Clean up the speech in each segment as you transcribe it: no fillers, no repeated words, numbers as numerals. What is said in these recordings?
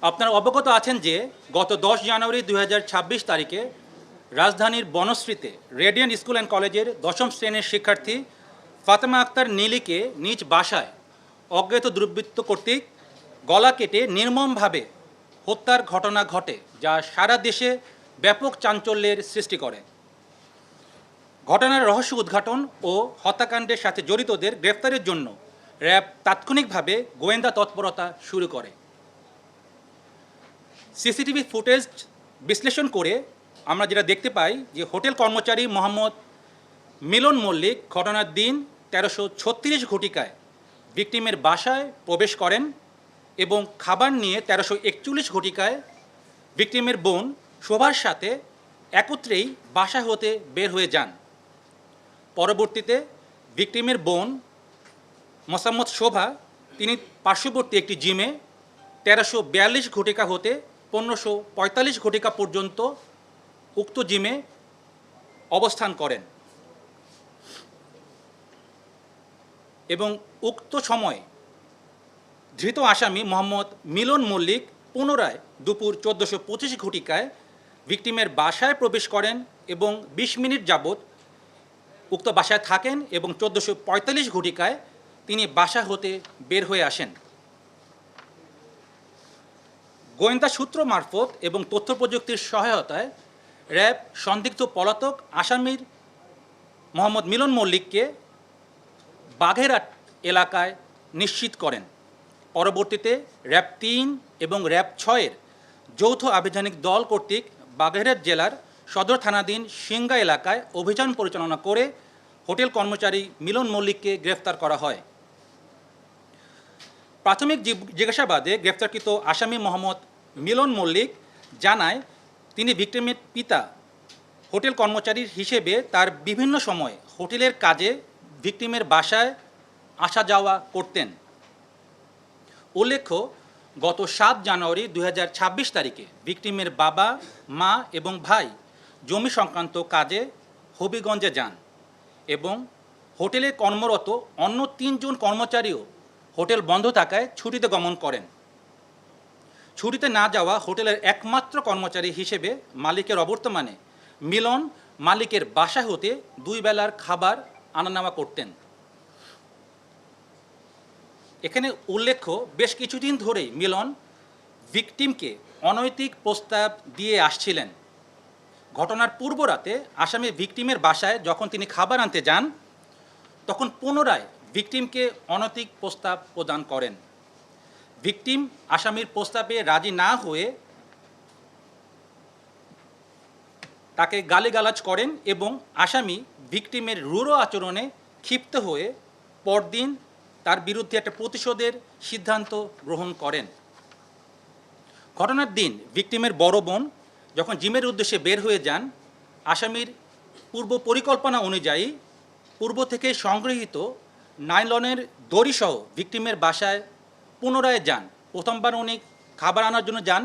আপনারা অবগত আছেন যে গত 10 জানুয়ারি 2026 তারিখে রাজধানীর বনশ্রীতে রেডিয়েন্ট স্কুল অ্যান্ড কলেজের দশম শ্রেণীর শিক্ষার্থী ফাতেমা আক্তার নীলিকে নিজ বাসায় অজ্ঞাত দুর্বৃত্ত কর্তৃক গলা কেটে নির্মমভাবে হত্যার ঘটনা ঘটে, যা সারা দেশে ব্যাপক চাঞ্চল্যের সৃষ্টি করে। ঘটনার রহস্য উদ্ঘাটন ও হত্যাকাণ্ডের সাথে জড়িতদের গ্রেফতারের জন্য র্যাব তাৎক্ষণিকভাবে গোয়েন্দা তৎপরতা শুরু করে। সিসিটিভি ফুটেজ বিশ্লেষণ করে আমরা যেটা দেখতে পাই যে হোটেল কর্মচারী মোহাম্মদ মিলন মল্লিক ঘটনার দিন 1336 ঘটিকায় ভিকটিমের বাসায় প্রবেশ করেন এবং খাবার নিয়ে 1341 ঘটিকায় ভিকটিমের বোন শোভার সাথে একত্রেই বাসা হতে বের হয়ে যান। পরবর্তীতে ভিকটিমের বোন মোসাম্মদ শোভা তিনি পার্শ্ববর্তী একটি জিমে 1342 ঘটিকা হতে 1545 ঘটিকা পর্যন্ত উক্ত জিমে অবস্থান করেন এবং উক্ত সময়ে ধৃত আসামি মোহাম্মদ মিলন মল্লিক পুনরায় দুপুর 1425 ঘটিকায় ভিকটিমের বাসায় প্রবেশ করেন এবং 20 মিনিট যাবৎ উক্ত বাসায় থাকেন এবং 1445 ঘটিকায় তিনি বাসা হতে বের হয়ে আসেন। গোয়েন্দা সূত্র মারফত এবং তথ্য প্রযুক্তির সহায়তায় র্যাব সন্দিগ্ধ পলাতক আসামির মোহাম্মদ মিলন মল্লিককে বাঘেরহাট এলাকায় নিশ্চিত করেন। পরবর্তীতে র্যাব 3 এবং র্যাব 6-এর যৌথ আভিযানিক দল কর্তৃক বাগেরহাট জেলার সদর থানাধীন সিংগা এলাকায় অভিযান পরিচালনা করে হোটেল কর্মচারী মিলন মল্লিককে গ্রেফতার করা হয়। প্রাথমিক জিজ্ঞাসাবাদে গ্রেফতারকৃত আসামি মোহাম্মদ মিলন মল্লিক জানায় তিনি ভিকটিমের পিতা হোটেল কর্মচারী হিসেবে তার বিভিন্ন সময় হোটেলের কাজে ভিকটিমের বাসায় আসা যাওয়া করতেন। উল্লেখ্য, গত 7 জানুয়ারি 2026 তারিখে ভিকটিমের বাবা, মা এবং ভাই জমি সংক্রান্ত কাজে হবিগঞ্জে যান এবং হোটেলে কর্মরত অন্য 3 জন কর্মচারীও হোটেল বন্ধ থাকায় ছুটিতে গমন করেন। ছুটিতে না যাওয়া হোটেলের একমাত্র কর্মচারী হিসেবে মালিকের অবর্তমানে মিলন মালিকের বাসা হতে 2 বেলার খাবার আনা নেওয়া করতেন। এখানে উল্লেখ্য, বেশ কিছুদিন ধরেই মিলন ভিকটিমকে অনৈতিক প্রস্তাব দিয়ে আসছিলেন। ঘটনার পূর্ব রাতে আসামি ভিকটিমের বাসায় যখন তিনি খাবার আনতে যান, তখন পুনরায় ভিকটিমকে অনৈতিক প্রস্তাব প্রদান করেন। ভিকটিম আসামির প্রস্তাবে রাজি না হয়ে তাকে গালিগালাজ করেন এবং আসামি ভিকটিমের রূঢ় আচরণে ক্ষিপ্ত হয়ে পরদিন তার বিরুদ্ধে একটা প্রতিশোধের সিদ্ধান্ত গ্রহণ করেন। ঘটনার দিন ভিকটিমের বড় বোন যখন জিমের উদ্দেশ্যে বের হয়ে যান, আসামির পূর্ব পরিকল্পনা অনুযায়ী পূর্ব থেকে সংগৃহীত নাইলনের দড়িসহ ভিকটিমের বাসায় পুনরায় যান। প্রথমবার উনি খাবার আনার জন্য যান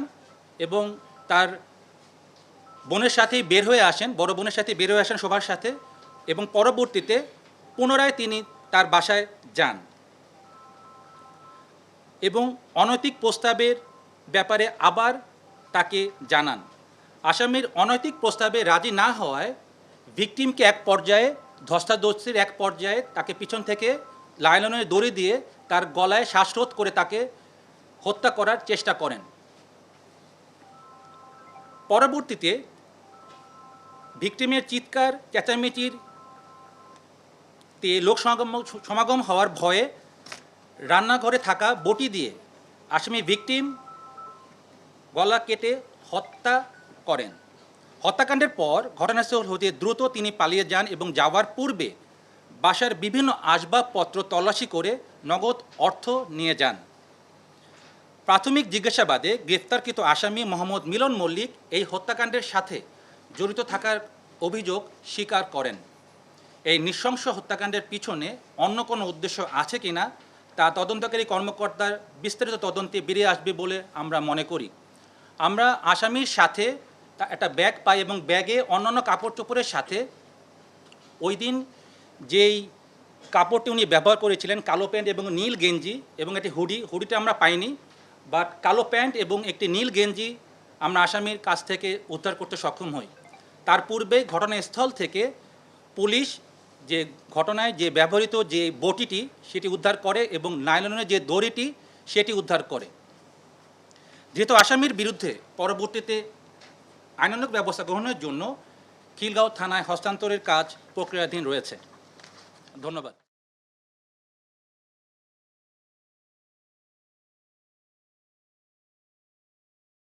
এবং তার বোনের সাথেই বের হয়ে আসেন, বড় বোনের সাথে বের হয়ে আসেন শোভার সাথে, এবং পরবর্তীতে পুনরায় তিনি তার বাসায় যান এবং অনৈতিক প্রস্তাবের ব্যাপারে আবার তাকে জানান। আসামির অনৈতিক প্রস্তাবে রাজি না হওয়ায় ভিকটিমকে এক পর্যায়ে ধস্তাধস্তির এক পর্যায়ে তাকে পিছন থেকে লাইলনের দড়ি দিয়ে তার গলায় শ্বাসরোধ করে তাকে হত্যা করার চেষ্টা করেন। পরবর্তীতে ভিকটিমের চিৎকার চেঁচামেচির লোক সমাগম হওয়ার ভয়ে রান্নাঘরে থাকা বটি দিয়ে আসামি ভিকটিম গলা কেটে হত্যা করেন। হত্যাকাণ্ডের পর ঘটনাস্থল হতে দ্রুত তিনি পালিয়ে যান এবং যাওয়ার পূর্বে বাসার বিভিন্ন আসবাবপত্র তল্লাশি করে নগদ অর্থ নিয়ে যান। প্রাথমিক জিজ্ঞাসাবাদে গ্রেফতারকৃত আসামি মোহাম্মদ মিলন মল্লিক এই হত্যাকাণ্ডের সাথে জড়িত থাকার অভিযোগ স্বীকার করেন। এই নৃশংস হত্যাকাণ্ডের পিছনে অন্য কোনো উদ্দেশ্য আছে কিনা তা তদন্তকারী কর্মকর্তার বিস্তারিত তদন্তে বেরিয়ে আসবে বলে আমরা মনে করি। আমরা আসামির সাথে একটা ব্যাগ পাই এবং ব্যাগে অন্যান্য কাপড় চোপড়ের সাথে ওই দিন যেই কাপড়টি উনি ব্যবহার করেছিলেন, কালো প্যান্ট এবং নীল গেঞ্জি এবং একটি হুডিটা আমরা পাইনি। বাট কালো প্যান্ট এবং একটি নীল গেঞ্জি আমরা আসামির কাছ থেকে উদ্ধার করতে সক্ষম হই। তার পূর্বে ঘটনাস্থল থেকে পুলিশ যে ঘটনায় যে ব্যবহৃত যে বটিটি সেটি উদ্ধার করে এবং নাইলনের যে দড়িটি সেটি উদ্ধার করে। যেহেতু আসামির বিরুদ্ধে পরবর্তীতে আইনানুগ ব্যবস্থা গ্রহণের জন্য খিলগাঁও থানায় হস্তান্তরের কাজ প্রক্রিয়াধীন রয়েছে। ধন্যবাদ।